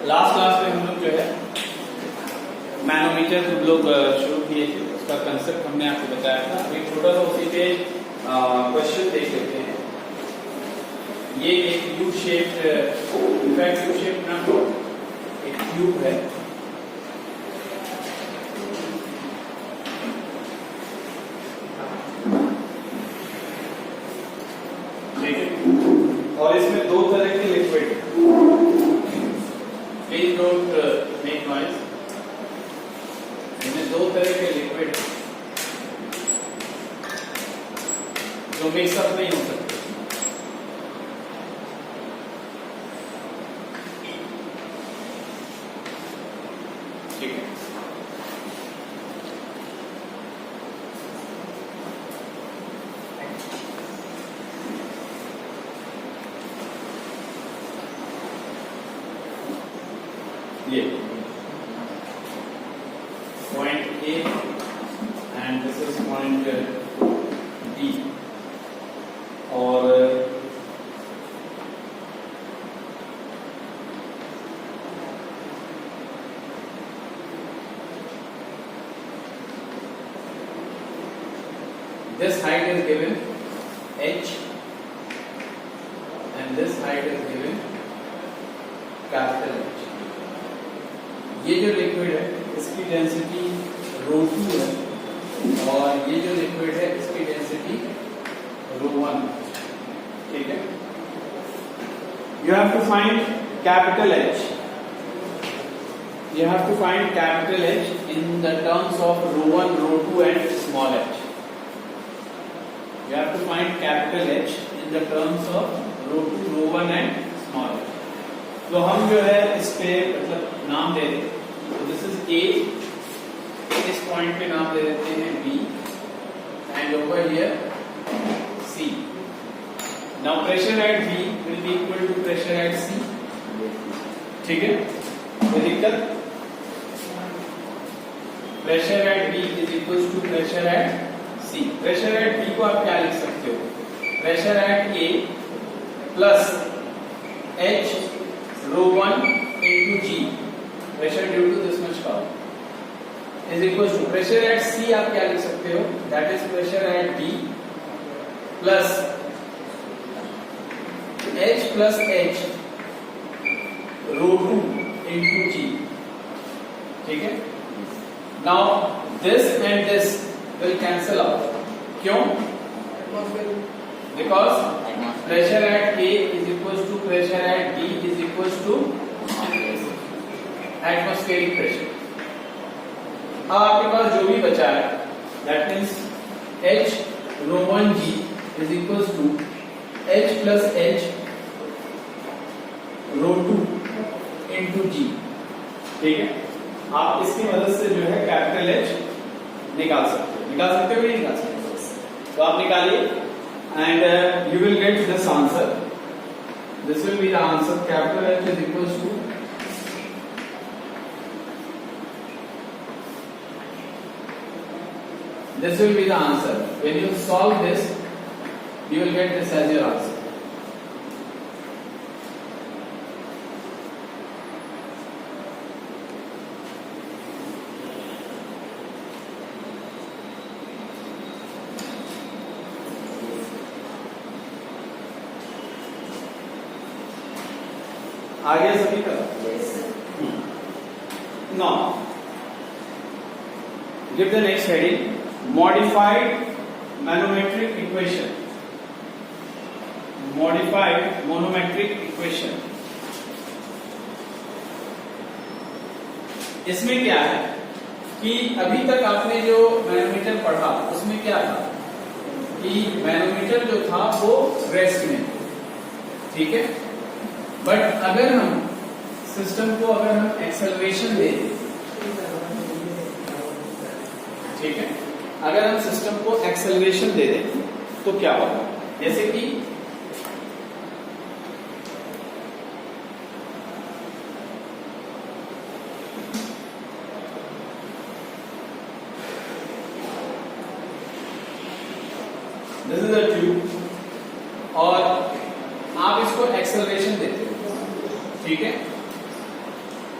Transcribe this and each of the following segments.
Last class में हम लोग जो है मैनोमीटर हम लोग शुरू किए थे, उसका कंसेप्ट हमने आपको बताया था। अभी छोटा सा उसी पे क्वेश्चन देख लेते हैं। ये एक U shape, in fact U shape ना हो, एक क्यूब है। ठीक है, और इसमें दो तरह के लिक्विड है। Please don't make noise. इसमें दो तरह के लिक्विड जो मिक्सअप नहीं हो सकते। ठीक है, ये point A and this is point B, और this height is given h and this height is given capital H। ये जो लिक्विड है इसकी डेंसिटी ρ2 है, और ये जो लिक्विड है इसकी डेंसिटी ρ1। ठीक है, you have to find capital H। You have to find capital H in the terms of ρ1, ρ2 and small h. You have to find capital H in the terms of ρ2, ρ1 and small h. तो हम जो है इस पे मतलब नाम दे दें, तो दिस इज A, इस पॉइंट पे नाम दे देते हैं B, and over here C. Now pressure at B will be equal to pressure at C. ठीक है, कोई दिक्कत? Pressure at B is equal to pressure at C. Pressure at B को आप क्या लिख सकते हो? Pressure at A plus H ρ1 into G, pressure due to this much power, is equal to pressure at C आप क्या लिख सकते हो? That is pressure at B plus H plus H ρ2 into G. ठीक है? Now this and this will cancel out. क्यों? Because pressure at A is equal to pressure at B is equal to atmospheric pressure. अब आपके पास जो भी बचा है, that means H ρ1 G is equal to H plus H ρ2 into G. ठीक है, आप इसकी मदद से जो है कैपिटल H निकाल सकते हो। निकाल सकते हो कि नहीं निकाल सकते? तो आप निकालिए and you will get this answer. This will be the answer. Capital H is equal to this will be the answer. When you solve this, you will get this as your answer. आ गया सभी का? Now, give the next heading. Modified manometric equation. Modified manometric equation. इसमें क्या है कि अभी तक आपने जो मैनोमीटर पढ़ा उसमें क्या था कि मैनोमीटर जो था वो रेस्ट में, ठीक है, बट अगर हम सिस्टम को अगर हम एक्सेलरेशन दे दें, ठीक है, अगर हम सिस्टम को एक्सेलरेशन दे दें तो क्या होगा? जैसे कि दिस इज अ ट्यूब और आप इसको एक्सेलरेशन देते हो, ठीक है,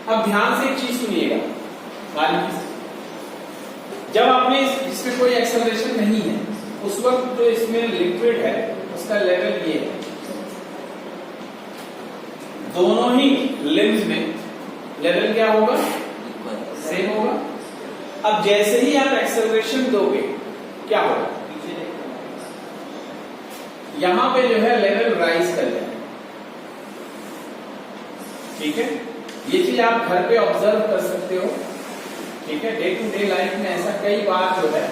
अब ध्यान से एक चीज सुनिएगा, बारीकी से। जब आपने इसमें कोई एक्सेलरेशन नहीं है उस वक्त जो इसमें लिक्विड है उसका लेवल ये है, दोनों ही लिम्स में लेवल क्या होगा, सेम होगा। अब जैसे ही आप एक्सेलरेशन दोगे क्या होगा, यहां पे जो है लेवल राइज कर जाए। ठीक है, ये चीज आप घर पे ऑब्जर्व कर सकते हो। ठीक है, डे टू डे लाइफ में ऐसा कई बार जो है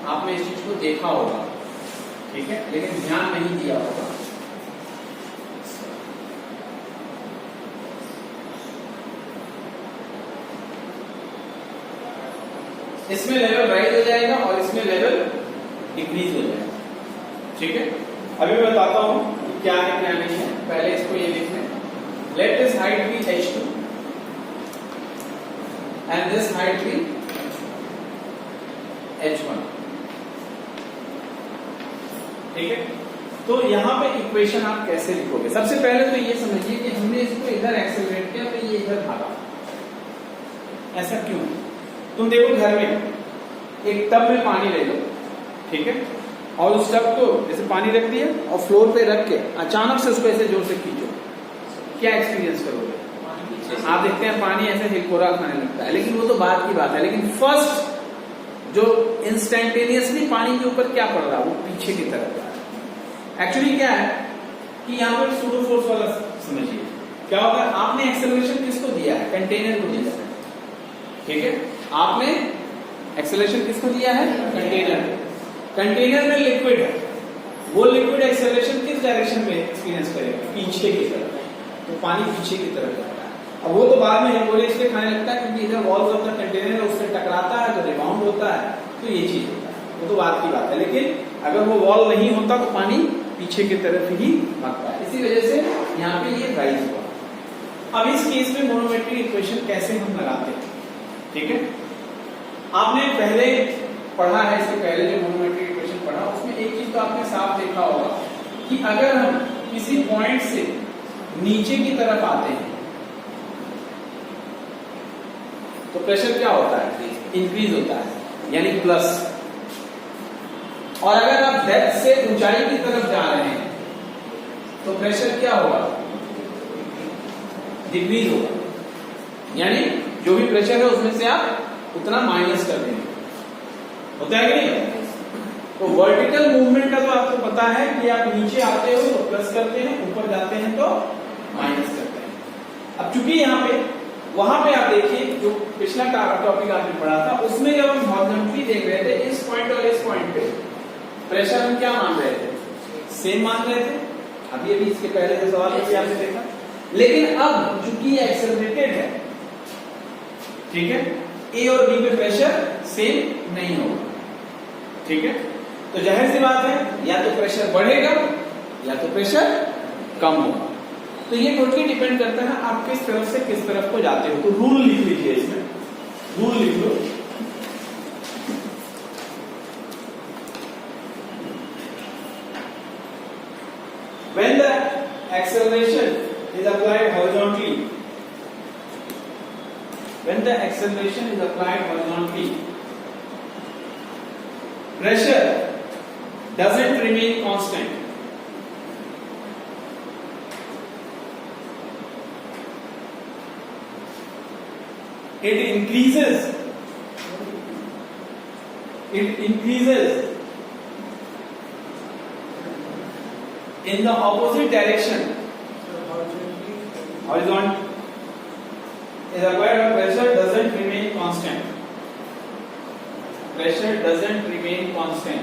आपने इस चीज को देखा होगा। ठीक है, लेकिन ध्यान नहीं दिया होगा। इसमें लेवल राइज हो जाएगा और इसमें लेवल डिक्रीज हो जाएगा। ठीक है, अभी मैं बताता हूं कि क्या है क्या नहीं है। पहले इसको ये लिख लें, let this height be h2 and this height be h1। ठीक है, तो यहां पे इक्वेशन आप कैसे लिखोगे? सबसे पहले तो ये समझिए कि हमने इसको इधर एक्सेलरेट किया तो ये इधर भागा, ऐसा क्यों? तुम देखो घर में एक टब में पानी ले लो, ठीक है, और उस टब को जैसे पानी रख दिया और फ्लोर पे रख के अचानक से उसको ऐसे जोर से खींचो, क्या एक्सपीरियंस करोगे? आप देखते हैं पानी ऐसे हिलकोरा खाने लगता है, लेकिन वो तो बात की बात है। लेकिन फर्स्ट जो इंस्टेंटेनियसली पानी के ऊपर क्या पड़ रहा है, वो पीछे की तरफ जा रहा है। एक्चुअली क्या है कि यहाँ पर सूडो फोर्स वाला समझिए क्या होगा। आपने एक्सेलरेशन किसको दिया है? कंटेनर को दिया है। ठीक है, आपने एक्सेलरेशन किसको दिया है? कंटेनर। कंटेनर में लिक्विड है, वो लिक्विड एक्सेलरेशन किस डायरेक्शन में एक्सपीरियंस करेगा? पीछे की तरफ। तो पानी पीछे की तरफ जाता है। अब वो तो बाद में हिलकोरे इसलिए खाने लगता है क्योंकि इधर वॉल्स ऑफ द कंटेनर है, उससे टकराता है तो रिबाउंड होता है, तो ये चीज होता है। वो तो बात की बात है। लेकिन अगर वो वॉल नहीं होता तो पानी पीछे की तरफ ही भागता है। इसी वजह से यहाँ पे ये राइज हुआ। अब इस केस में मोनोमेट्रिक इक्वेशन कैसे हम लगाते हैं? ठीक है, आपने पहले पढ़ा है, इसके पहले जो मोनोमेट्रिक इक्वेशन पढ़ा उसमें एक चीज तो आपने साफ देखा होगा कि अगर हम किसी पॉइंट से नीचे की तरफ आते हैं तो प्रेशर क्या होता है? इंक्रीज होता है, यानी प्लस। और अगर आप डेप्थ से ऊंचाई की तरफ जा रहे हैं तो प्रेशर क्या होगा? डिक्रीज होगा, यानी जो भी प्रेशर है उसमें से आप उतना माइनस कर देंगे। होता है कि नहीं? तो वर्टिकल मूवमेंट का तो आपको पता है कि आप नीचे आते हो तो प्लस करते हैं, ऊपर जाते हैं तो माइनस करते हैं। अब चूंकि यहाँ पे वहां पे आप देखिए जो पिछला टॉपिक आपने पढ़ा था उसमें जब हम हॉरिजॉन्टली देख रहे थे इस पॉइंट और इस पॉइंट पे प्रेशर हम क्या मान रहे थे? सेम मान रहे थे। अभी इसके पहले जो सवाल है आपने देखा। लेकिन अब चूंकि ये एक्सेलरेटेड है, ठीक है, ए और बी पे प्रेशर सेम नहीं होगा। ठीक है, तो जाहिर सी बात है या तो प्रेशर बढ़ेगा या तो प्रेशर कम होगा। तो ये टोटली डिपेंड करता है आप किस तरफ से किस तरफ को जाते हो। तो रूल लिख लीजिए, इसमें रूल लिख लो। When the acceleration is applied horizontally, when the acceleration is applied horizontally, pressure doesn't remain constant. It increases. It increases in the opposite direction. Horizontal is applied when pressure doesn't remain constant. Pressure doesn't remain constant.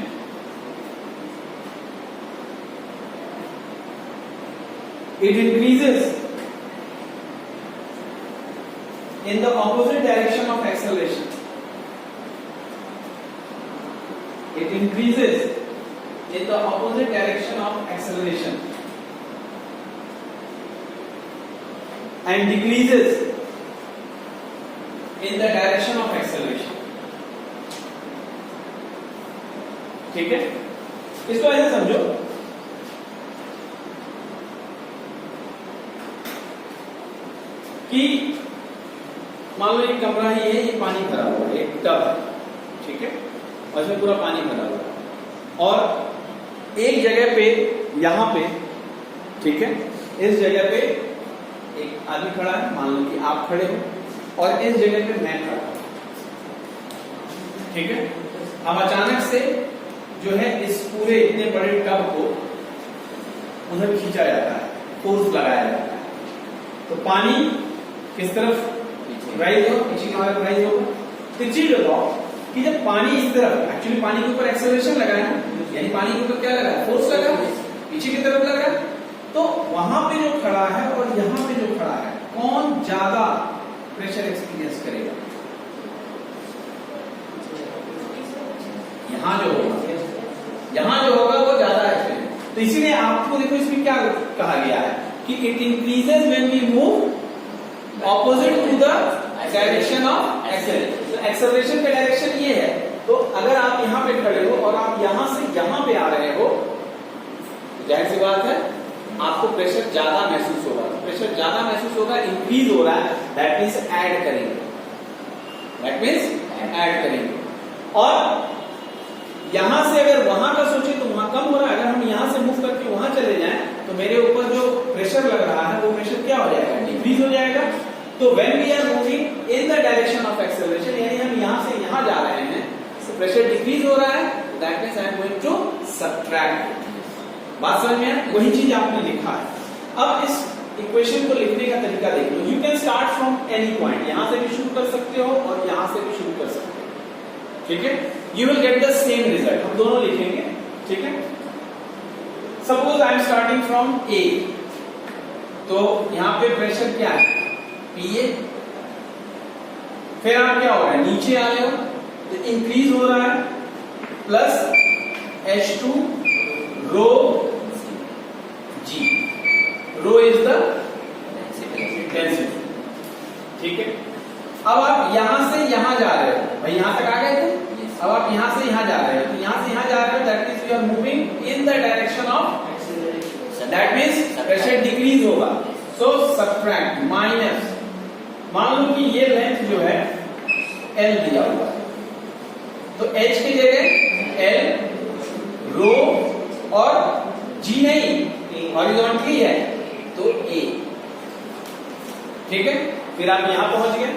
It increases in the opposite direction of acceleration. It increases in the opposite direction of acceleration and decreases in the direction of acceleration. ठीक है, इसको ऐसे समझो कि मान लो एक कमरा ही है, ये पानी भरा हुआ है, एक टब है, ठीक है, और इसमें पूरा पानी भरा हुआ है, और एक जगह पे यहां पे, ठीक है, इस जगह पे एक आदमी खड़ा है, मान लो कि आप खड़े हो, और इस जगह पे मैं खड़ा हूं, ठीक है। अब अचानक से जो है इस पूरे इतने बड़े टब को उधर खींचा जाता है, फोर्स लगाया जाता है, तो पानी किस तरफ राइज होगा, पीछे की तरफ राइज होगा। तो चीज बताओ कि जब पानी इस तरफ, एक्चुअली पानी के ऊपर एक्सेलरेशन लगा है, यानी पानी के ऊपर क्या लगा है, फोर्स लगा है, पीछे की तरफ लगा है, तो वहां पे जो खड़ा है और यहां पे जो खड़ा है, कौन ज्यादा प्रेशर एक्सपीरियंस करेगा? यहां जो होगा वो ज्यादा है। तो इसीलिए आपको देखो इसमें क्या कहा गया है कि it increases when we move opposite to the direction of acceleration. तो एक्सेलरेशन का डायरेक्शन ये है, तो अगर आप यहां पे खड़े हो और आप यहां से यहां पे आ रहे हो, जाहिर सी बात है आपको प्रेशर ज्यादा महसूस होगा। प्रेशर ज्यादा महसूस होगा, इंक्रीज हो रहा है, दैट मीन्स ऐड करेंगे, और यहां से अगर वहां का सोचे तो वहां कम हो रहा है, अगर हम यहां से मूव करके वहां चले जाएं तो मेरे ऊपर जो प्रेशर लग रहा है वो प्रेशर क्या हो जाएगा, डिक्रीज हो जाएगा। तो when we are moving in the direction of acceleration, यानी हम यहां से यहां जा रहे हैं, तो प्रेशर डिक्रीज हो रहा है, that means I am going to subtract. बात समझ में? वही चीज आपने लिखा है। अब इस इक्वेशन को लिखने का तरीका देख लो। You can start from any point, यहां से भी शुरू कर सकते हो और यहां से भी शुरू कर सकते हो, ठीक है। You will get the same result, हम दोनों लिखेंगे, ठीक है। Suppose I am starting from A, तो यहां पे प्रेशर क्या है, पीए, फिर आप क्या हो रहा है, नीचे आ रहे हो तो इंक्रीज हो रहा है, plus H2 rho ji, rho is the density, ठीक है। अब आप यहां से यहां जा रहे हो, भाई यहां तक आ गए थे, अब आप यहां से यहां जा रहे हो, तो यहां से यहां जा रहे हो, that means you are moving in the direction of acceleration, that means pressure decrease होगा। सो सबट्रैक्ट, माइनस, मान लो कि ये लेंथ जो है L दिया हुआ है, तो H की जगह L, रो और G नहीं, हॉरिजॉन्टली है तो A, ठीक है। फिर आप यहां पहुंच गए,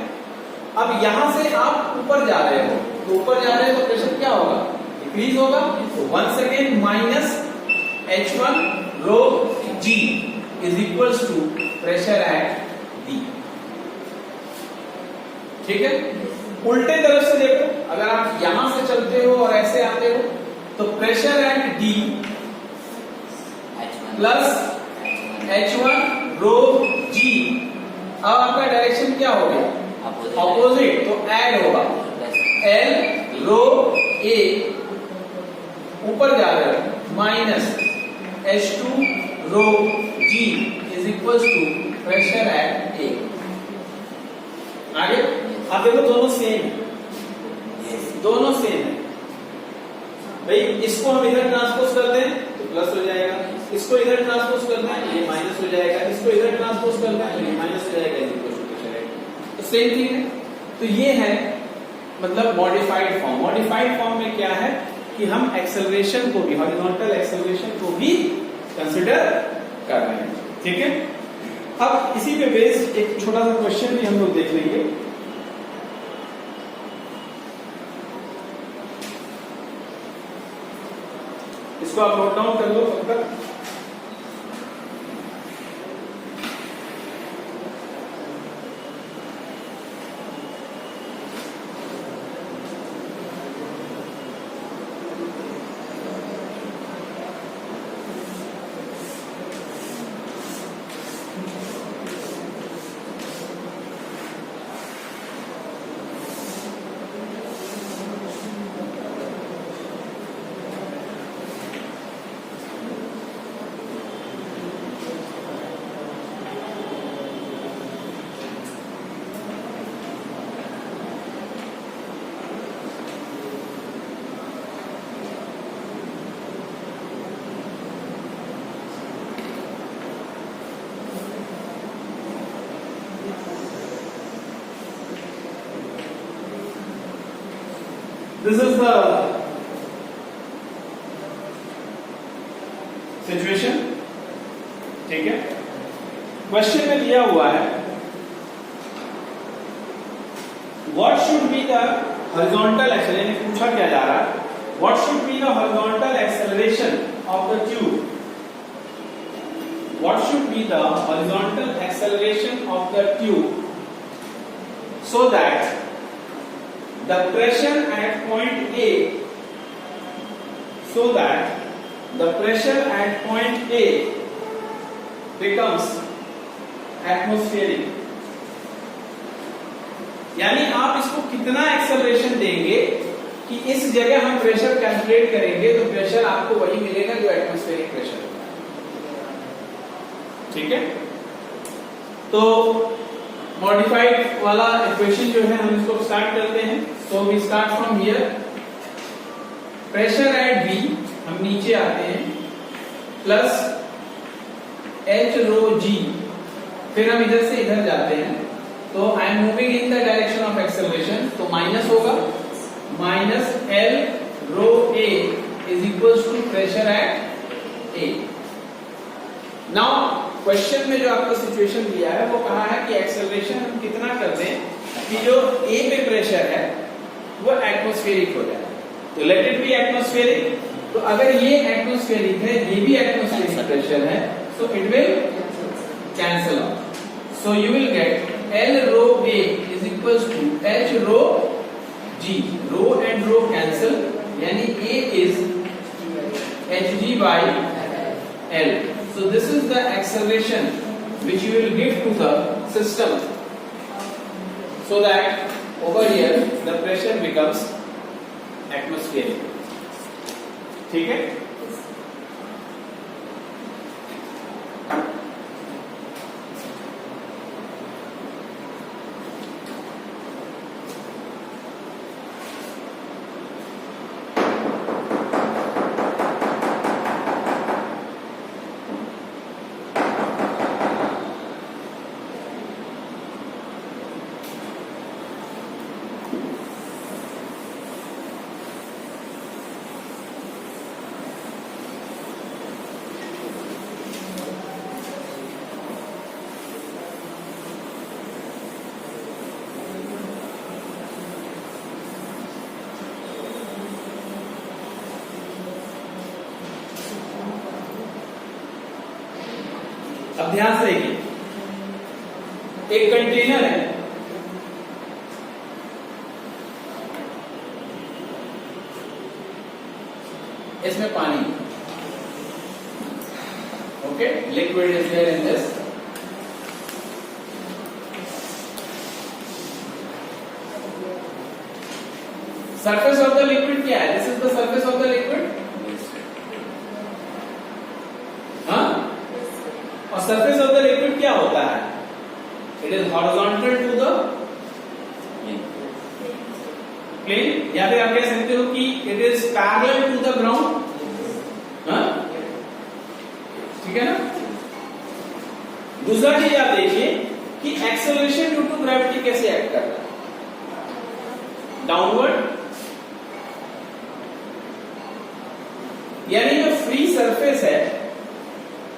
अब यहां से आप ऊपर जा रहे हो, तो ऊपर जा रहे हो तो प्रेशर क्या होगा, डिक्रीज होगा। तो once again minus H1 rho G is equals to pressure at D, ठीक है। उल्टे तरफ से देखो, अगर आप यहां से चलते हो और ऐसे आते हो, तो pressure at D plus H1 rho G, अब आपका डायरेक्शन क्या हो गया, ऑपोजिट, तो ऐड होगा, L रो A, ऊपर जा रहे हो, minus H2 rho G is equals to pressure at A। आगे आप देखो दोनों सेम है, दोनों सेम है भाई। इसको हम इधर ट्रांसपोज कर दें तो प्लस हो जाएगा, इसको इधर ट्रांसपोज करना है ये माइनस हो जाएगा, इसको इधर ट्रांसपोज करना है ये माइनस हो जाएगा, तो सेम थिंग है। तो ये है मतलब मॉडिफाइड फॉर्म। मॉडिफाइड फॉर्म में क्या है कि हम एक्सेलरेशन को भी, हॉरिजॉन्टल एक्सेलरेशन को भी कंसिडर कर रहे हैं, ठीक है। अब इसी पे बेस्ड एक छोटा सा क्वेश्चन भी हम लोग देख लेंगे। इसको आप नोट डाउन कर लो तब तक। दिस इज द सिचुएशन, ठीक है। क्वेश्चन में दिया हुआ है what should be the horizontal acceleration, पूछा क्या जा रहा है, what should be the horizontal acceleration of the tube, what should be the horizontal acceleration of the tube so that the pressure at point A becomes atmospheric। यानी आप इसको कितना acceleration देंगे कि इस जगह हम प्रेशर कैलकुलेट करेंगे तो प्रेशर आपको वही मिलेगा जो एटमॉस्फेरिक प्रेशर है, ठीक है। तो मॉडिफाइड वाला इक्वेशन जो है हम इसको स्टार्ट करते हैं। So we start from here, pressure at B, हम नीचे आते हैं, प्लस एच रो जी, फिर हम इधर से इधर जाते हैं, तो I am moving in the direction of acceleration, तो माइनस होगा, minus L rho A is equal to pressure at A. Now question में जो आपको सिचुएशन दिया है वो कहा है कि एक्सेलरेशन हम कितना कर दें कि जो ए पे प्रेशर है वो एटमॉस्फेरिक हो जाए, तो लेट इट बी एटमॉस्फेरिक। तो अगर ये एटमॉस्फेरिक है, ये भी एटमॉस्फेरिक प्रेशर है, so it will cancel out, so you will get L rho A is equal to H rho ji, rho and rho cancel, यानी A is H G by L. So this is the acceleration which you will give to the system so that over here the pressure becomes atmospheric, ठीक है। अब ध्यान से देखिए, एक container है, इसमें पानी, okay, liquid is there in this, surface of the liquid क्या है, this is the surface of the liquid, surface of the liquid क्या होता है, it is horizontal to the plane, या फिर आप कह सकते हो कि it is parallel to the ground, ठीक है ना। दूसरा चीज आप देखिए कि एक्सेलरेशन ड्यू टू ग्रेविटी कैसे एक्ट कर रहा है, डाउनवर्ड, यानी जो फ्री सरफेस है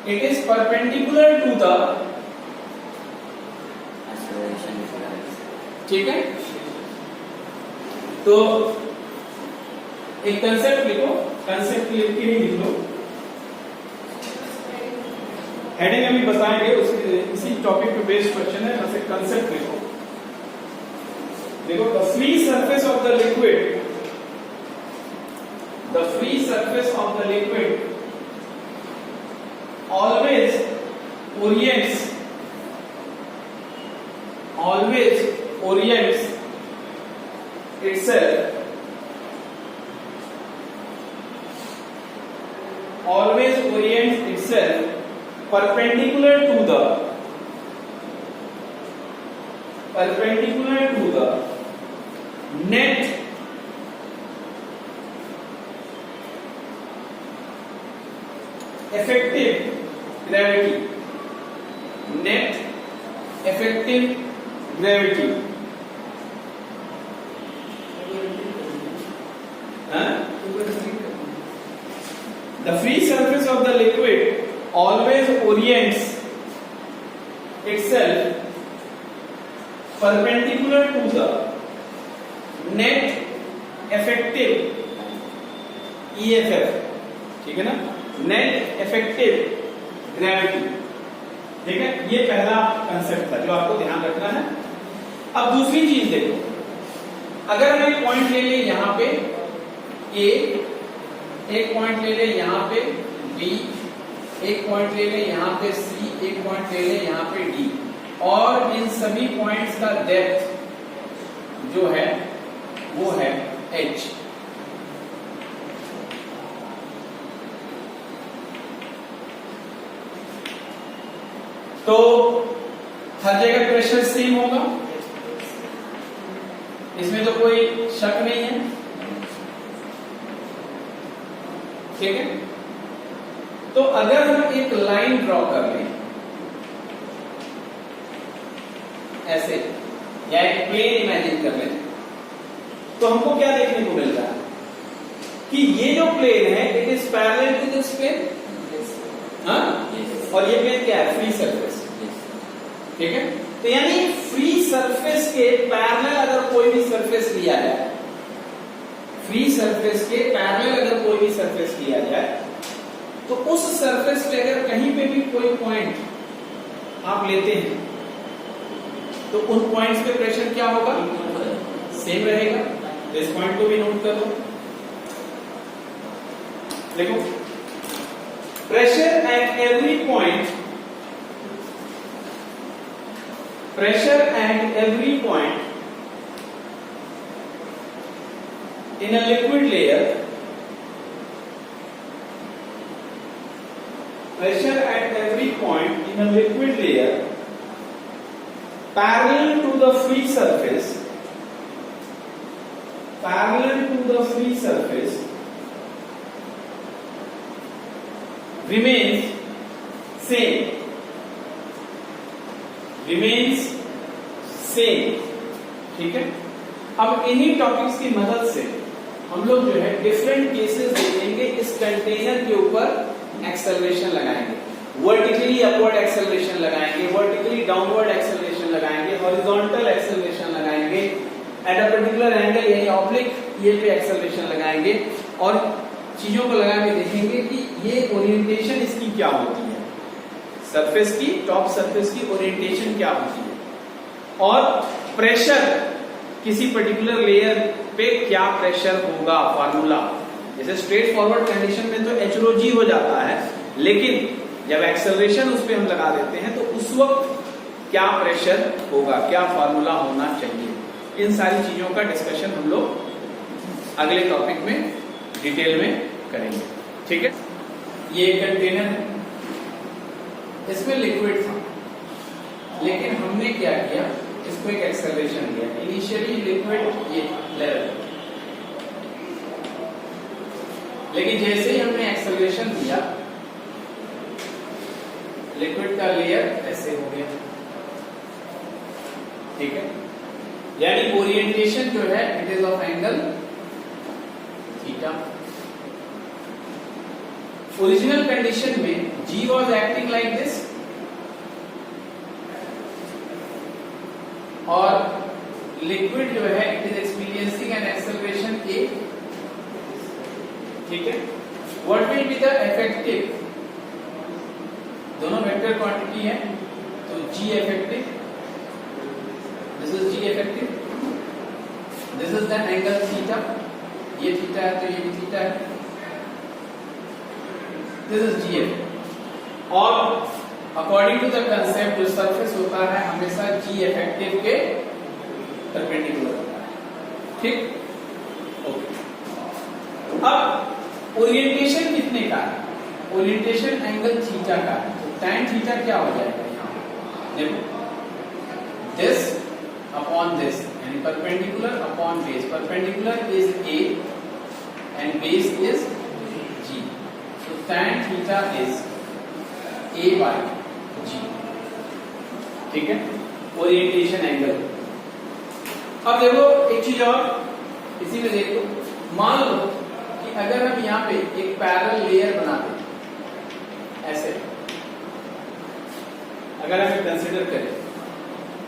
it is perpendicular to the acceleration, ठीक है। तो एक कंसेप्ट लिखो, कंसेप्ट लिख के ही लिख लो, हेडिंग अभी बताएंगे, इसी टॉपिक पे बेस्ड क्वेश्चन है, बस एक कंसेप्ट लिखो। देखो, the free surface of the liquid, the free surface of the liquid always orients itself, always orients itself perpendicular to the net effective gravity, net effective gravity, The free surface of the liquid always orients itself perpendicular to the net effective EFF, ठीक है ना, net effective gravity, ठीक है, ये पहला concept था जो आपको ध्यान रखना है। अब दूसरी चीज देखो, अगर हम एक पॉइंट ले लें यहां पे ए, एक पॉइंट ले लें यहां पे बी, एक पॉइंट ले लें यहां पे सी, एक पॉइंट ले लें यहां पे डी, और इन सभी पॉइंट्स का डेप्थ जो है वो है h। तो हर जगह प्रेशर सेम होगा, इसमें तो कोई शक नहीं है, ठीक है। तो अगर हम एक लाइन ड्रॉ कर लें ऐसे, या एक प्लेन इमेजिन कर लें, तो हमको क्या देखने को मिलता है कि ये जो प्लेन है it is parallel to this plane, हाँ, और ये प्लेन क्या है, फ्री सरफेस, ठीक है। तो यानी फ्री सरफेस के पैरेलल अगर कोई भी सरफेस लिया जाए, फ्री सरफेस के पैरेलल अगर कोई भी सरफेस लिया जाए, तो उस सरफेस पे अगर कहीं पे भी कोई पॉइंट आप लेते हैं तो उन पॉइंट्स पे प्रेशर क्या होगा, सेम रहेगा। इस पॉइंट को भी नोट कर लो, देखो, pressure at every point, pressure at every point in a liquid layer, pressure at every point in a liquid layer parallel to the free surface, parallel to the free surface remains same, remains same, ठीक है। अब इन्हीं topics की मदद से हम लोग जो है डिफरेंट केसेस देखेंगे, इस कंटेनर के ऊपर एक्सेलरेशन लगाएंगे, वर्टिकली अपवर्ड एक्सेलरेशन लगाएंगे, वर्टिकली डाउनवर्ड एक्सेलरेशन लगाएंगे, हॉरिजॉन्टल एक्सेलरेशन लगाएंगे, एट अ पर्टिकुलर एंगल यानी ऑब्लिक ये पे एक्सेलरेशन लगाएंगे, और चीजों को लगा के देखेंगे कि ये ओरिएंटेशन इसकी क्या होती है, सरफेस की, टॉप सरफेस की ओरिएंटेशन क्या होती है, और प्रेशर किसी पर्टिकुलर लेयर पे क्या प्रेशर होगा, फार्मूला। जैसे स्ट्रेट फॉरवर्ड कंडीशन में तो एच रो जी हो जाता है, लेकिन जब एक्सेलरेशन उस पर हम लगा देते हैं तो उस वक्त क्या प्रेशर होगा, क्या फार्मूला होना चाहिए, इन सारी चीजों का डिस्कशन हम लोग अगले टॉपिक में डिटेल में करेंगे, ठीक है। ये कंटेनर है, इसमें लिक्विड था, लेकिन हमने क्या किया, इसको एक एक्सेलरेशन दिया। इनिशियली लिक्विड ये लेवल, लेकिन जैसे ही हमने एक्सेलरेशन दिया लिक्विड का लेयर ऐसे हो गया, ठीक है। यानी ओरिएंटेशन जो है it is of angle theta. Original condition में G was acting like this, और लिक्विड जो है it is experiencing an acceleration A, ठीक है। What will be the effective, दोनों वेक्टर क्वांटिटी है, तो G effective, this is G effective, this is the angle theta, ये थीटा है तो ये भी थीटा है, दिस इज G इफेक्टिव। और अकॉर्डिंग टू द कंसेप्ट जो सरफेस होता है हमेशा G इफेक्टिव के परपेंडिकुलर होता है, ठीक, ओके। अब ओरिएंटेशन कितने का है, ओरिएंटेशन एंगल थीटा का है, तो tan थीटा क्या हो जाएगा यहाँ, देखो, दिस अपॉन दिस यानी perpendicular upon base, perpendicular is A and base is G, so tan theta is A by G, ठीक है, ओरिएंटेशन एंगल। अब देखो एक चीज और, इसी में देखो, मान लो कि अगर हम यहाँ पे एक पैरेलल लेयर बनाते हैं ऐसे, अगर हम कंसीडर करें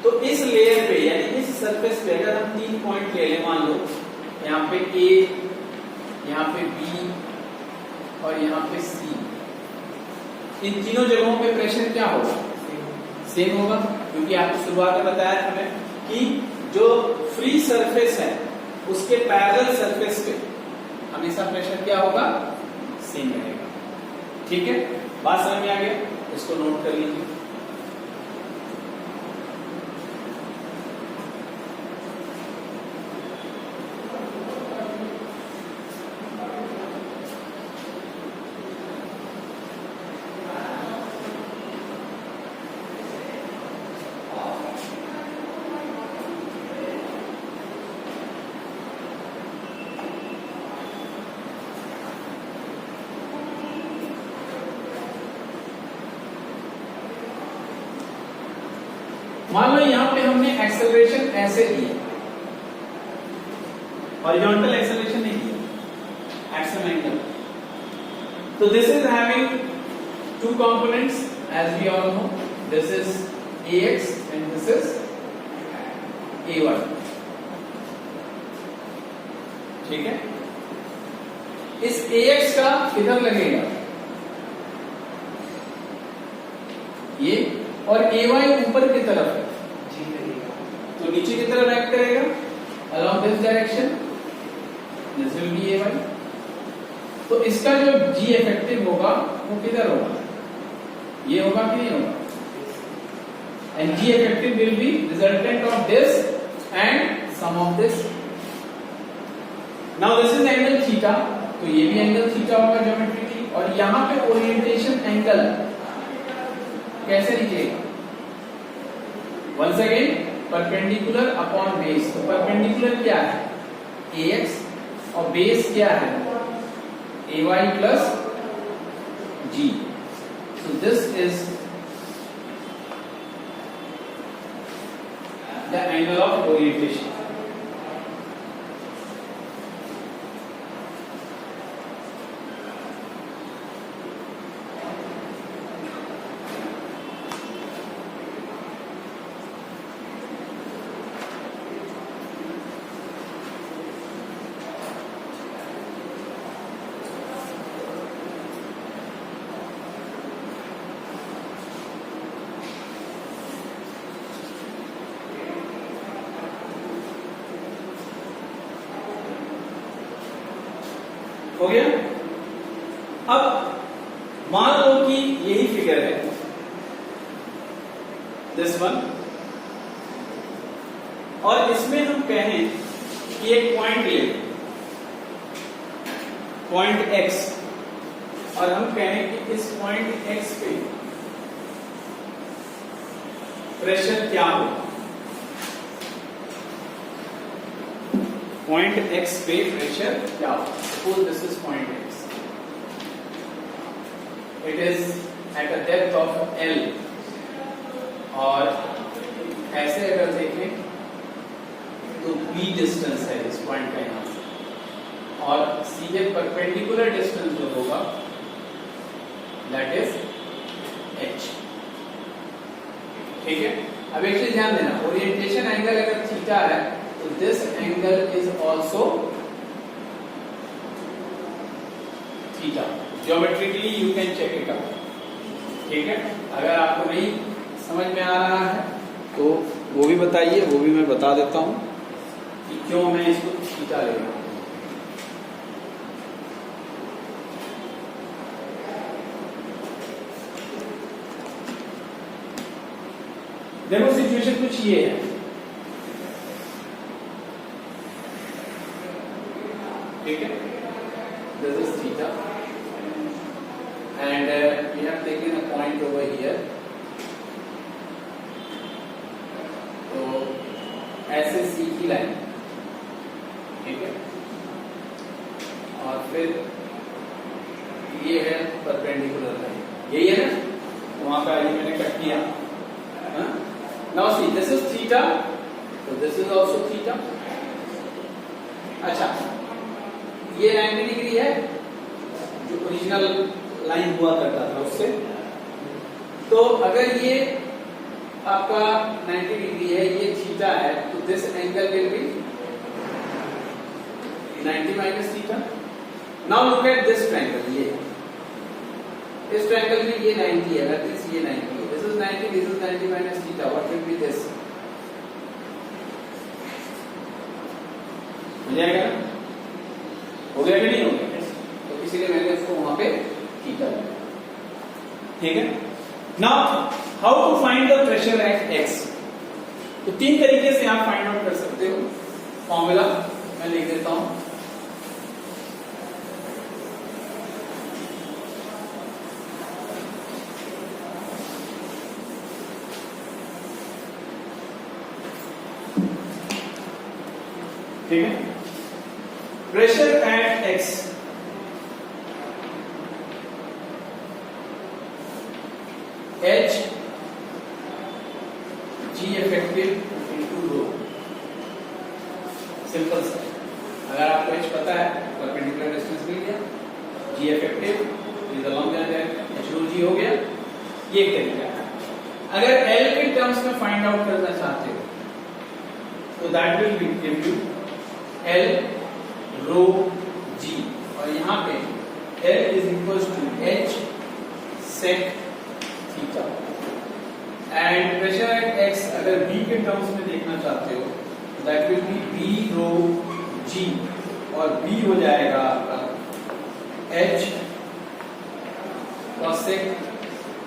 तो इस लेयर पे यानी इस सरफेस पे अगर हम 3 पॉइंट ले लें, मान लो यहाँ पे A, यहाँ पे B और यहाँ पे C, इन तीनों जगहों पे प्रेशर क्या होगा? सेम होगा, क्योंकि आपको शुरुआत में बताया था हमें कि जो फ्री सरफेस है उसके पैरेलल सरफेस पे हमेशा प्रेशर क्या होगा? सेम रहेगा। ठीक है, बात समझ में आ गया? इसको नोट कर लीजिए। मान लो यहां पे हमने एक्सेलरेशन ऐसे दिया, हॉरिजॉन्टल एक्सेलरेशन नहीं दिया, एक्सल एंगल। तो this is having two components as we all know, this is ax and this is ay। ठीक है, इस ax का किधर लगेगा? ये, और ay ऊपर की तरफ है तो नीचे की तरफ एक्ट करेगा along this direction, this will be ay। तो इसका जो g इफेक्टिव होगा वो किधर होगा? ये होगा कि नहीं होगा? and g effective will be resultant of this and sum of this। now this is angle theta, तो ये भी एंगल थीटा होगा ज्योमेट्रिकली, और यहां पे ओरिएंटेशन एंगल कैसे लिखेगा? Once again perpendicular upon base. तो परपेंडिकुलर क्या है? ax, और बेस क्या है? ay plus g। so this is the angle of orientation। हो गया? अब मान लो कि यही फिगर है, दिस वन, और इसमें हम कहें कि एक पॉइंट ले, पॉइंट x, और हम कहें कि इस पॉइंट x पे प्रेशर क्या हो? पॉइंट x पे प्रेशर क्या हो? Suppose this is point x, it is at a depth of L, और ऐसे अगर देखें तो b डिस्टेंस है इस पॉइंट का यहां से, और सीधे परपेंडिकुलर डिस्टेंस जो होगा दैट इज h। ठीक है, अब एक चीज ध्यान देना, ओरिएंटेशन एंगल अगर थीटा है तो this angle is also theta. Geometrically you can check it out. ठीक है, अगर आपको नहीं समझ में आ रहा है तो वो भी बताइए, वो भी मैं बता देता हूं कि क्यों मैं इसको थीटा ले रहा हूं। देखो सिचुएशन कुछ ये है, ठीक है, this is theta and we have taken a point over here। तो ऐसे सी की लाइन, ठीक है, और फिर ये है परपेंडिकुलर लाइन, यही है ना, वहां का ये मैंने कट किया। Now see, this is theta, so this is also theta। अच्छा, ये 90 डिग्री है जो ओरिजिनल लाइन हुआ करता था उससे। तो अगर ये आपका 90 डिग्री है, ये थीटा है, तो this angle will be 90 minus theta. Now look at this triangle, ये इस ट्रायंगल में ये 90 है, दैट मींस ये 90 है, this is 90, this is 90 minus theta, what will be this? हो जाएगा, हो गया कि नहीं हो गया? तो इसीलिए मैंने उसको वहां पे थीटा लिया, ठीक है। Now how to find the pressure at x? तो तीन तरीके से आप फाइंड आउट कर सकते हो। फॉर्मूला मैं लिख देता हूं, ठीक है। Pressure at x H G effective into rho, simple सा। अगर आपको H पता है, परपेंडिकुलर डिस्टेंस मिल गया, G effective is along that, H rho G हो गया, ये एक तरीका है। अगर L के टर्म्स में फाइंड आउट करना चाहते हो तो that will give you L rho G, और यहां पे L is equal to H sec theta, and pressure at x अगर B के टर्म्स में देखना चाहते हो that will be B rho G, और B हो जाएगा आपका H cosec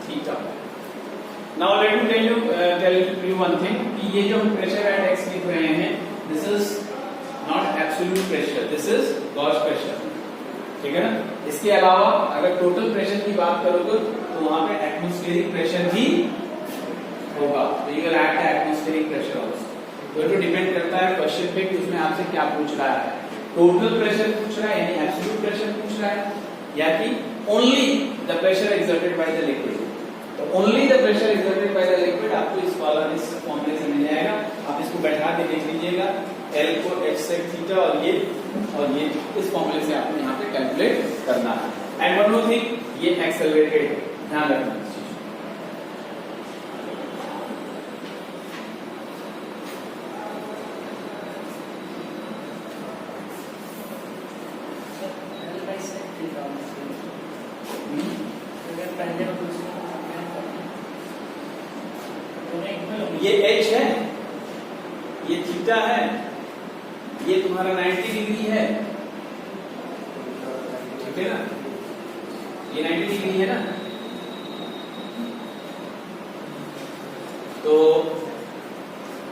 theta. Now let me tell you one thing, कि ये जो हम प्रेशर एट x लिख रहे हैं, this is not absolute pressure, this is Gauss pressure, ठीक है ना। इसके अलावा अगर टोटल प्रेशर की बात करोगे तो वहां पे एटमॉस्फेरिक प्रेशर भी होगा, तो you will add the atmospheric pressure also. तो ये डिपेंड करता है क्वेश्चन पे कि उसमें आपसे क्या पूछ रहा है, टोटल प्रेशर पूछ रहा है यानी एब्सोल्यूट प्रेशर पूछ रहा है, या कि only the pressure exerted by the liquid. तो only the pressure exerted by the liquid आपको इस फॉर्मूले से मिल जाएगा। आप इसको बैठा के देख लीजिएगा, L को H sec थीटा और ये इस फॉर्मूले से आपको यहाँ पे कैलकुलेट करना है। एंड वन मोर थिंग, ये एक्सेलरेटेड है, ध्यान रखना इस चीज। ये H है, ये थीटा है, ये तुम्हारा 90 डिग्री है, ठीक है ना, ये 90 डिग्री है ना। तो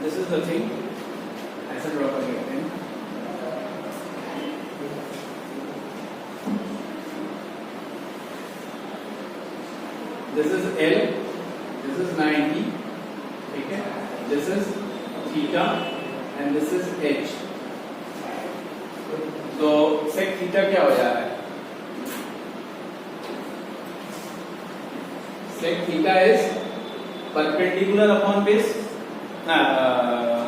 दिस इज द थिंग, ऐसा ड्रॉ कर लेते हैं। This is L, this is 90, ठीक है, this is theta and this is H। तो सेक थीटा क्या हो जा रहा है? Sec theta is perpendicular upon base,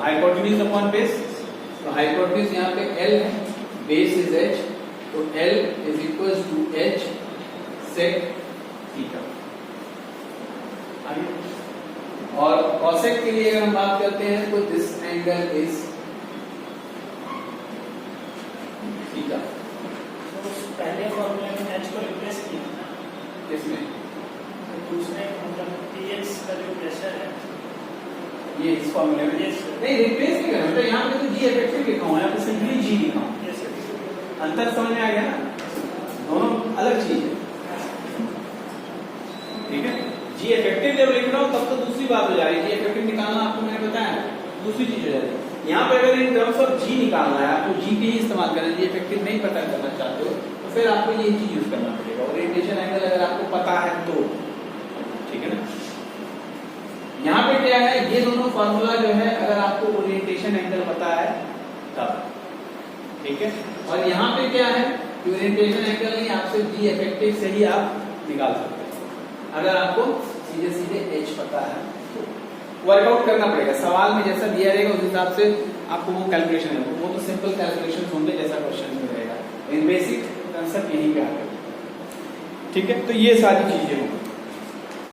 hypotenuse upon base. तो हाइपोटेन्यूज यहाँ पे L है, बेस इज H, तो L is equal to H sec theta. और कॉसेक के लिए अगर हम बात करते हैं तो दिस एंगल इज थीटा। पहले फॉर्मूले में H को रिप्लेस किया, किसमें? दूसरे मतलब Px का जो प्रेशर है ये इस फॉर्मूले में नहीं रिप्लेस नहीं करना, तो यहाँ पे तो G इफेक्टिव लिखा हुआ है, यहाँ पे सिंपली G लिखा हूँ। अंतर समझ में आ गया ना, दोनों अलग चीज है, ठीक है। G इफेक्टिव जब लिख रहा हूँ तब तो दूसरी बात हो जा रही है, G इफेक्टिव निकालना आपको मैंने बताया, दूसरी चीज हो जा रही है। यहाँ पे अगर इन टर्म्स ऑफ G निकालना है, आपको G भी इस्तेमाल करना है, G इफेक्टिव नहीं पता करना चाहते हो तो फिर आपको ये चीज यूज करना पड़ेगा। ओरिएंटेशन एंगल अगर आपको पता है तो, ठीक है ना। यहाँ पे क्या है, ये दोनों फॉर्मूला जो है अगर आपको ओरिएंटेशन एंगल पता है तब, ठीक है। और यहाँ पे क्या है, ओरिएंटेशन एंगल नहीं, आपसे G इफेक्टिव से ही आप निकाल सकते हैं। अगर आपको सीधे सीधे H पता है तो वर्कआउट करना पड़ेगा, सवाल में जैसा दिया रहेगा उस हिसाब से आपको वो कैलकुलेशन है, वो तो सिंपल कैलकुलेशन होंगे जैसा क्वेश्चन में रहेगा। इन बेसिक ठीक है, तो ये सारी चीजें